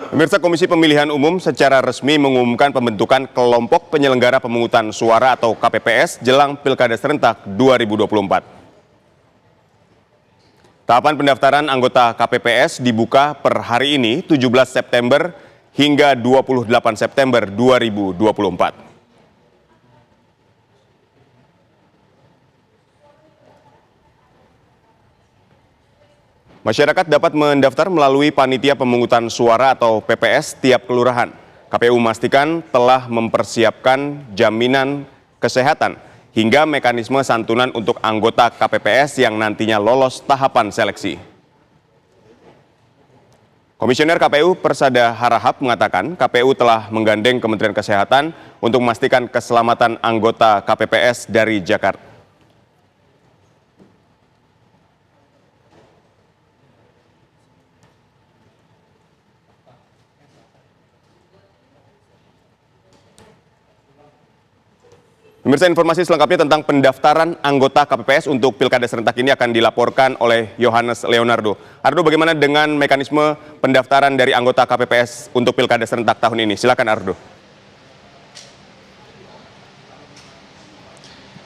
Pemirsa, Komisi Pemilihan Umum secara resmi mengumumkan pembentukan kelompok penyelenggara pemungutan suara atau KPPS jelang Pilkada serentak 2024. Tahapan pendaftaran anggota KPPS dibuka per hari ini 17 September hingga 28 September 2024. Masyarakat dapat mendaftar melalui Panitia Pemungutan Suara atau PPS tiap kelurahan. KPU memastikan telah mempersiapkan jaminan kesehatan hingga mekanisme santunan untuk anggota KPPS yang nantinya lolos tahapan seleksi. Komisioner KPU Persada Harahap mengatakan KPU telah menggandeng Kementerian Kesehatan untuk memastikan keselamatan anggota KPPS dari Jakarta. Pemirsa, informasi selengkapnya tentang pendaftaran anggota KPPS untuk Pilkada serentak ini akan dilaporkan oleh Yohanes Leonardo. Ardo, bagaimana dengan mekanisme pendaftaran dari anggota KPPS untuk Pilkada serentak tahun ini? Silakan, Ardo.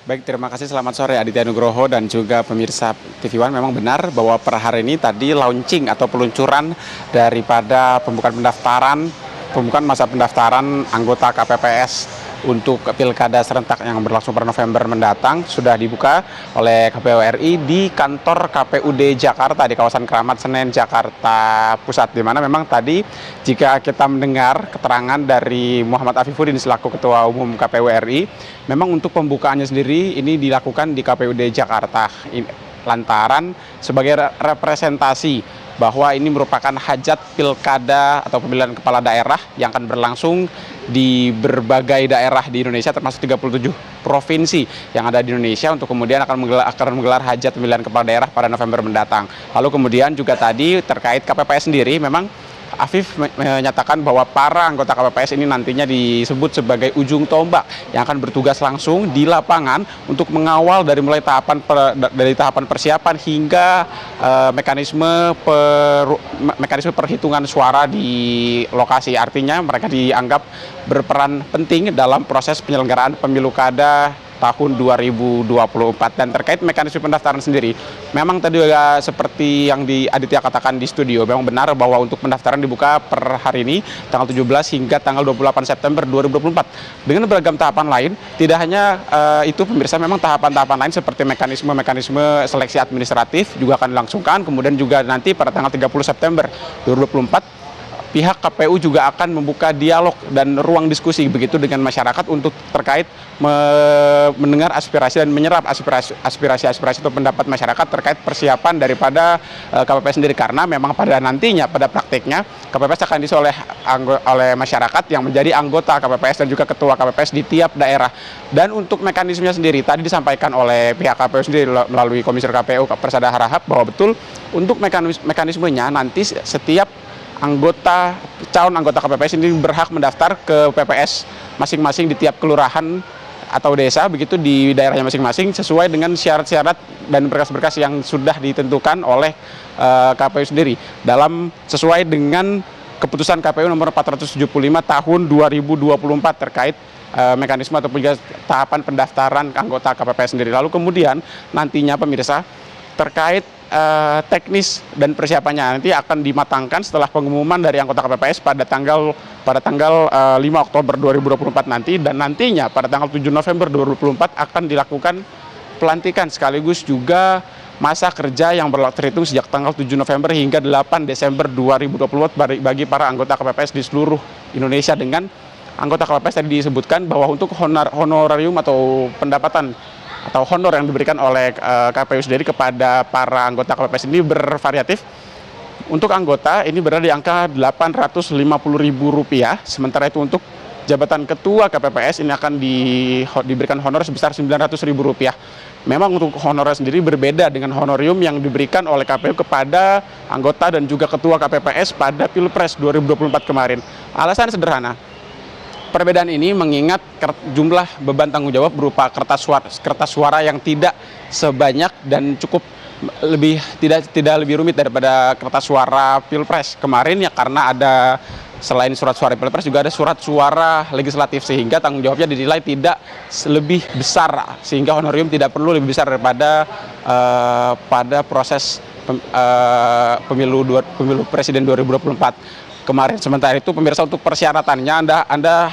Baik, terima kasih. Selamat sore Aditya Nugroho dan juga pemirsa TV One. Memang benar bahwa per hari ini tadi launching atau peluncuran daripada pembukaan masa pendaftaran anggota KPPS untuk Pilkada serentak yang berlangsung per November mendatang sudah dibuka oleh KPU RI di kantor KPUD Jakarta di kawasan Keramat Senen, Jakarta Pusat, di mana memang tadi jika kita mendengar keterangan dari Muhammad Afifuddin selaku Ketua Umum KPU RI, memang untuk pembukaannya sendiri ini dilakukan di KPUD Jakarta lantaran sebagai representasi bahwa ini merupakan hajat pilkada atau pemilihan kepala daerah yang akan berlangsung di berbagai daerah di Indonesia termasuk 37 provinsi yang ada di Indonesia untuk kemudian akan menggelar hajat pemilihan kepala daerah pada November mendatang. Lalu kemudian juga tadi terkait KPPS sendiri, memang Afif menyatakan bahwa para anggota KPPS ini nantinya disebut sebagai ujung tombak yang akan bertugas langsung di lapangan untuk mengawal dari mulai tahapan persiapan hingga mekanisme perhitungan suara di lokasi. Artinya mereka dianggap berperan penting dalam proses penyelenggaraan pemilu kada tahun 2024. Dan terkait mekanisme pendaftaran sendiri, memang tadi juga seperti yang Aditya katakan di studio, memang benar bahwa untuk pendaftaran dibuka per hari ini tanggal 17 hingga tanggal 28 September 2024 dengan beragam tahapan lain. Tidak hanya itu pemirsa, memang tahapan-tahapan lain seperti mekanisme seleksi administratif juga akan dilangsungkan. Kemudian juga nanti pada tanggal 30 September 2024 pihak KPU juga akan membuka dialog dan ruang diskusi begitu dengan masyarakat untuk terkait mendengar aspirasi dan menyerap aspirasi atau pendapat masyarakat terkait persiapan daripada KPPS sendiri, karena memang pada praktiknya KPPS akan diisi oleh masyarakat yang menjadi anggota KPPS dan juga ketua KPPS di tiap daerah. Dan untuk mekanismenya sendiri tadi disampaikan oleh pihak KPU sendiri melalui Komisioner KPU Persada Harahap bahwa betul untuk mekanismenya nanti setiap calon anggota KPPS ini berhak mendaftar ke PPS masing-masing di tiap kelurahan atau desa begitu di daerahnya masing-masing sesuai dengan syarat-syarat dan berkas-berkas yang sudah ditentukan oleh KPU sendiri sesuai dengan keputusan KPU nomor 475 tahun 2024 terkait mekanisme ataupun juga tahapan pendaftaran anggota KPPS sendiri. Lalu kemudian nantinya pemirsa terkait teknis dan persiapannya nanti akan dimatangkan setelah pengumuman dari anggota KPPS pada tanggal 5 Oktober 2024 nanti, dan nantinya pada tanggal 7 November 2024 akan dilakukan pelantikan sekaligus juga masa kerja yang terhitung sejak tanggal 7 November hingga 8 Desember 2024 bagi para anggota KPPS di seluruh Indonesia. Dengan anggota KPPS tadi disebutkan bahwa untuk honorarium atau pendapatan atau honor yang diberikan oleh KPU sendiri kepada para anggota KPPS ini bervariatif. Untuk anggota ini berada di angka Rp850.000, sementara itu untuk jabatan ketua KPPS ini akan diberikan honor sebesar Rp900.000. Memang untuk honor sendiri berbeda dengan honorium yang diberikan oleh KPU kepada anggota dan juga ketua KPPS pada Pilpres 2024 kemarin. Alasan sederhana, perbedaan ini mengingat jumlah beban tanggung jawab berupa kertas suara yang tidak sebanyak dan cukup tidak lebih rumit daripada kertas suara Pilpres kemarin, ya karena ada selain surat suara pilpres juga ada surat suara legislatif, sehingga tanggung jawabnya dinilai tidak lebih besar, sehingga honorium tidak perlu lebih besar daripada pada proses pemilu presiden 2024 kemarin. Sementara itu pemirsa, untuk persyaratannya Anda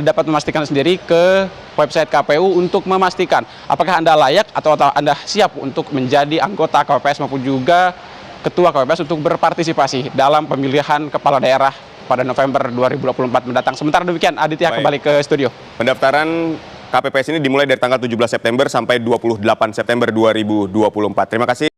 dapat memastikan sendiri ke website KPU untuk memastikan apakah Anda layak atau Anda siap untuk menjadi anggota KPPS maupun juga ketua KPPS untuk berpartisipasi dalam pemilihan kepala daerah pada November 2024 mendatang. Sementara demikian, Aditya, kembali ke studio. Pendaftaran KPPS ini dimulai dari tanggal 17 September sampai 28 September 2024. Terima kasih.